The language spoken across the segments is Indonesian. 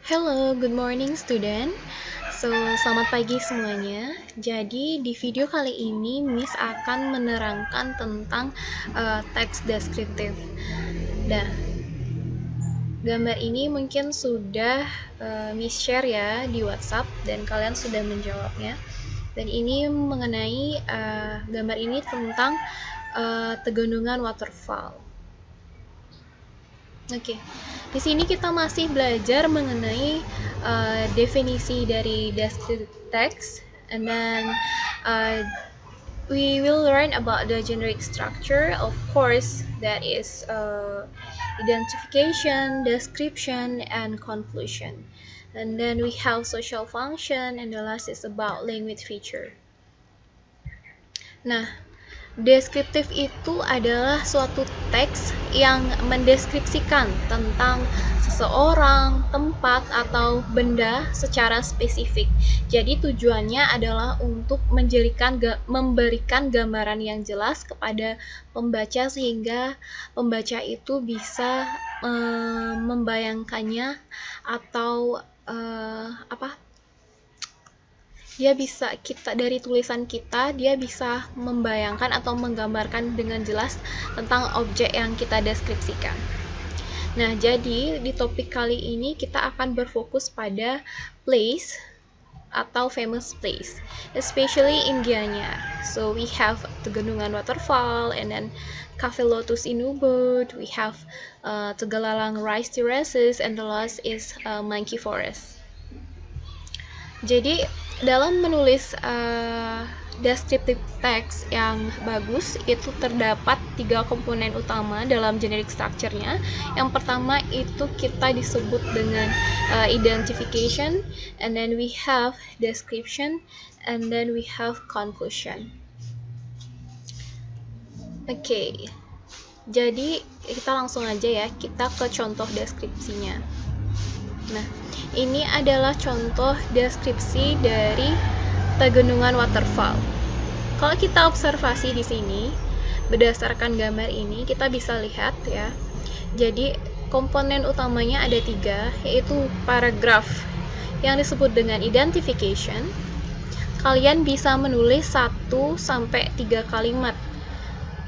Hello, good morning student. Selamat pagi semuanya. Jadi, di video kali ini Miss akan menerangkan tentang teks deskriptif. Nah, gambar ini mungkin sudah Miss share ya di WhatsApp dan kalian sudah menjawabnya. Dan ini mengenai gambar ini tentang pegunungan waterfall. Oke, di sini kita masih belajar mengenai definisi dari descriptive text, and then we will learn about the generic structure. Of course, that is identification, description, and conclusion. And then we have social function, and the last is about language feature. Nah, deskriptif itu adalah suatu teks yang mendeskripsikan tentang seseorang, tempat, atau benda secara spesifik. Jadi tujuannya adalah untuk memberikan gambaran yang jelas kepada pembaca sehingga pembaca itu bisa membayangkannya atau dia bisa dari tulisan kita dia bisa membayangkan atau menggambarkan dengan jelas tentang objek yang kita deskripsikan. Nah, jadi di topik kali ini kita akan berfokus pada place atau famous place, especially in Gianyar. So we have Pegunungan Waterfall, and then Cafe Lotus in Ubud, we have Tegalalang Rice Terraces, and the last is Monkey Forest. Jadi dalam menulis descriptive text yang bagus itu terdapat 3 komponen utama dalam generic structure-nya. Yang pertama itu kita disebut dengan identification, and then we have description, and then we have conclusion. Oke, jadi kita langsung aja ya, kita ke contoh deskripsinya. Nah, ini adalah contoh deskripsi dari Pegunungan Waterfall. Kalau kita observasi di sini, berdasarkan gambar ini, kita bisa lihat ya. Jadi, komponen utamanya ada 3, yaitu paragraf yang disebut dengan identification. Kalian bisa menulis 1-3 kalimat.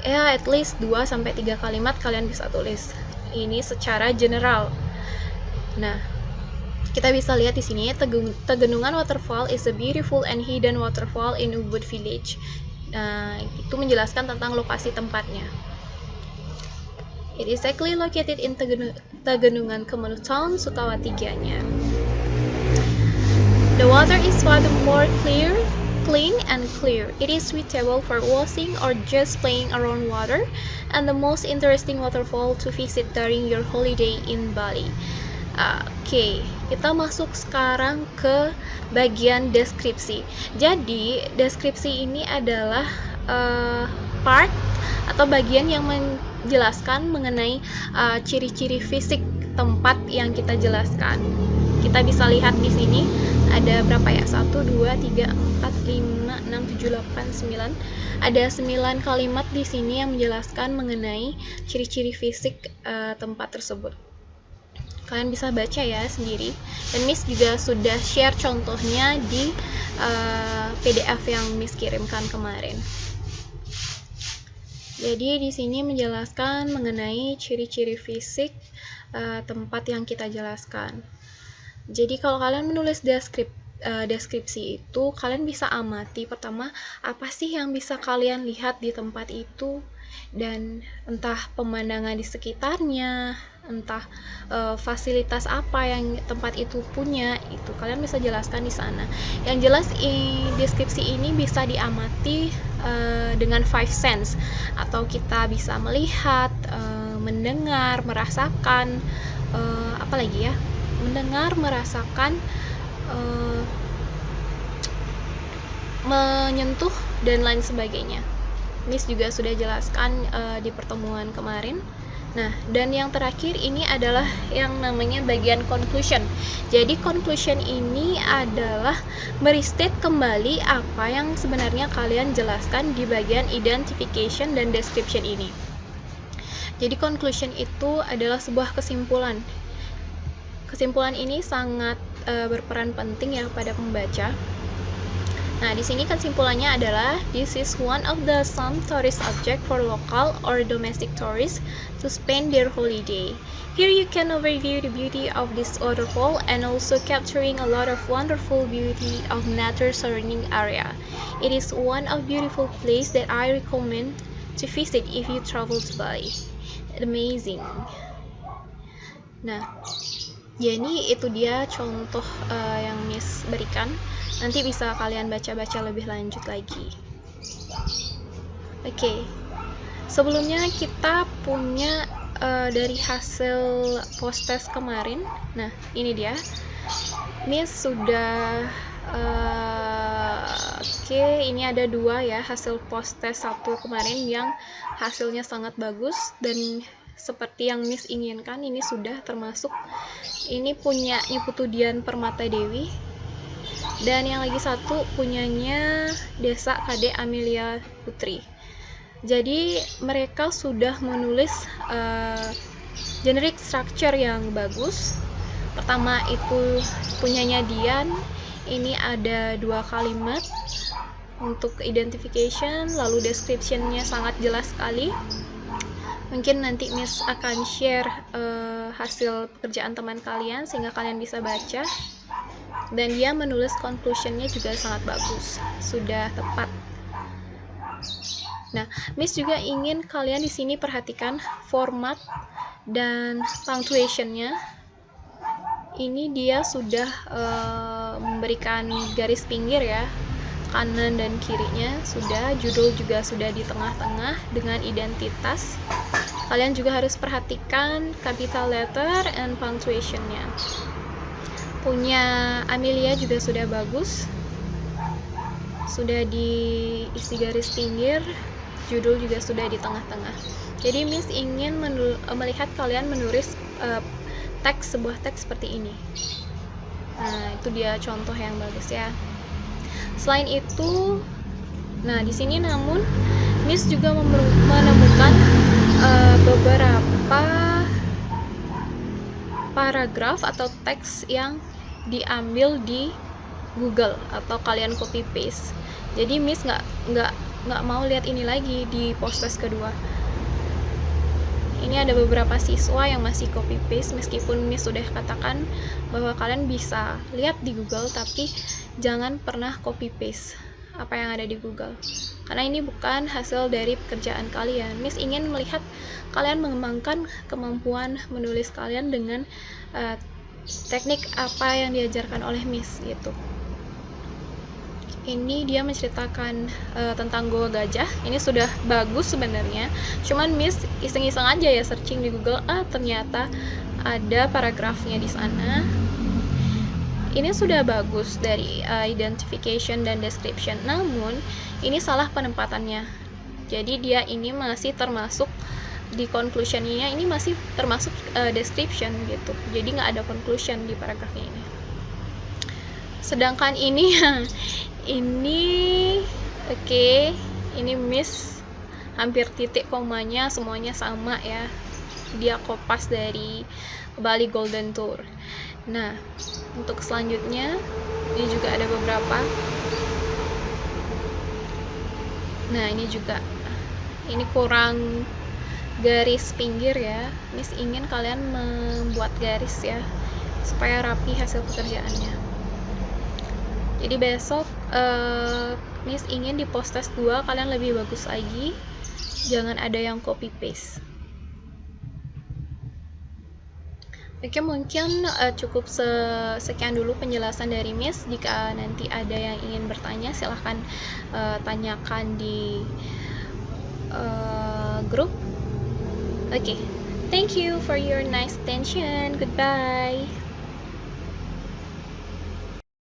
Ya, at least 2-3 kalimat kalian bisa tulis. Ini secara general. Nah, kita bisa lihat di sini, Pegunungan Waterfall is a beautiful and hidden waterfall in Ubud Village. Itu menjelaskan tentang lokasi tempatnya. It is exactly located in Pegunungan Kemenuh Town, Sukawati, Gianyar. The water is furthermore clean and clear. It is suitable for washing or just playing around water, and the most interesting waterfall to visit during your holiday in Bali. Oke, kita masuk sekarang ke bagian deskripsi. Jadi, deskripsi ini adalah part atau bagian yang menjelaskan mengenai ciri-ciri fisik tempat yang kita jelaskan. Kita bisa lihat di sini ada berapa ya? 1, 2, 3, 4, 5, 6, 7, 8, 9. Ada 9 kalimat di sini yang menjelaskan mengenai ciri-ciri fisik tempat tersebut. Kalian bisa baca ya sendiri, dan Miss juga sudah share contohnya di PDF yang Miss kirimkan kemarin. Jadi di sini menjelaskan mengenai ciri-ciri fisik tempat yang kita jelaskan. Jadi kalau kalian menulis deskripsi itu, kalian bisa amati pertama apa sih yang bisa kalian lihat di tempat itu, dan entah pemandangan di sekitarnya, entah fasilitas apa yang tempat itu punya, itu kalian bisa jelaskan di sana. Yang jelas deskripsi ini bisa diamati dengan 5 sense, atau kita bisa melihat, mendengar, merasakan, apalagi ya, mendengar, merasakan, menyentuh, dan lain sebagainya. Miss juga sudah jelaskan di pertemuan kemarin. Nah, dan yang terakhir ini adalah yang namanya bagian conclusion. Jadi conclusion ini adalah merestate kembali apa yang sebenarnya kalian jelaskan di bagian identification dan description ini. Jadi conclusion itu adalah sebuah kesimpulan. kesimpulan ini sangat berperan penting ya pada pembaca. Nah, di sini kesimpulannya adalah this is one of the some tourist object for local or domestic tourists to spend their holiday. Here you can overview the beauty of this waterfall and also capturing a lot of wonderful beauty of nature surrounding area. It is one of beautiful place that I recommend to visit if you travel to Bali. Amazing. Nah, jadi itu dia contoh yang Miss berikan. Nanti bisa kalian baca-baca lebih lanjut lagi. Oke. Sebelumnya kita punya dari hasil post-test kemarin. Nah, ini dia. Miss sudah ini ada 2 ya hasil post-test 1 kemarin yang hasilnya sangat bagus dan seperti yang Miss inginkan. Ini sudah termasuk, ini punya Putu Dian Permata Dewi, dan yang lagi satu punyanya Desa Kade Amelia Putri. Jadi mereka sudah menulis generic structure yang bagus. Pertama itu punyanya Dian, ini ada 2 kalimat untuk identification, lalu description-nya sangat jelas sekali. Mungkin nanti Miss akan share hasil pekerjaan teman kalian sehingga kalian bisa baca. Dan dia menulis conclusion-nya juga sangat bagus, sudah tepat. Nah, Miss juga ingin kalian di sini perhatikan format dan punctuation-nya. Ini dia sudah memberikan garis pinggir ya, kanan dan kirinya sudah, judul juga sudah di tengah-tengah dengan identitas. Kalian juga harus perhatikan capital letter and punctuation-nya. Punya Amelia juga sudah bagus, sudah diisi garis pinggir, judul juga sudah di tengah-tengah. Jadi Miss ingin melihat kalian menulis sebuah teks seperti ini. Nah, itu dia contoh yang bagus ya. Selain itu, nah di sini namun Miss juga menemukan beberapa paragraf atau teks yang diambil di Google atau kalian copy paste. Jadi Miss nggak mau lihat ini lagi di post-test kedua. Ini ada beberapa siswa yang masih copy paste, meskipun Miss sudah katakan bahwa kalian bisa lihat di Google, tapi jangan pernah copy paste apa yang ada di Google, karena ini bukan hasil dari pekerjaan kalian. Miss ingin melihat kalian mengembangkan kemampuan menulis kalian dengan teknik apa yang diajarkan oleh Miss gitu. Ini dia menceritakan tentang Goa Gajah. Ini sudah bagus sebenarnya, cuman Miss iseng-iseng aja ya searching di Google, ternyata ada paragrafnya di sana. Ini sudah bagus dari identification dan description, namun ini salah penempatannya. Jadi dia ini masih termasuk di conclusion-nya, ini masih termasuk description gitu. Jadi nggak ada conclusion di paragrafnya ini. Sedangkan ini ini Miss hampir titik komanya semuanya sama ya. Dia kopas dari Bali Golden Tour. Nah, untuk selanjutnya ini juga ada beberapa. Nah, ini juga, ini kurang garis pinggir ya. Miss ingin kalian membuat garis ya supaya rapi hasil pekerjaannya. Jadi besok Miss ingin di post-test 2 kalian lebih bagus lagi, jangan ada yang copy paste. Oke, mungkin cukup sekian dulu penjelasan dari Miss. Jika nanti ada yang ingin bertanya, silahkan tanyakan di grup. Oke, thank you for your nice attention. Goodbye.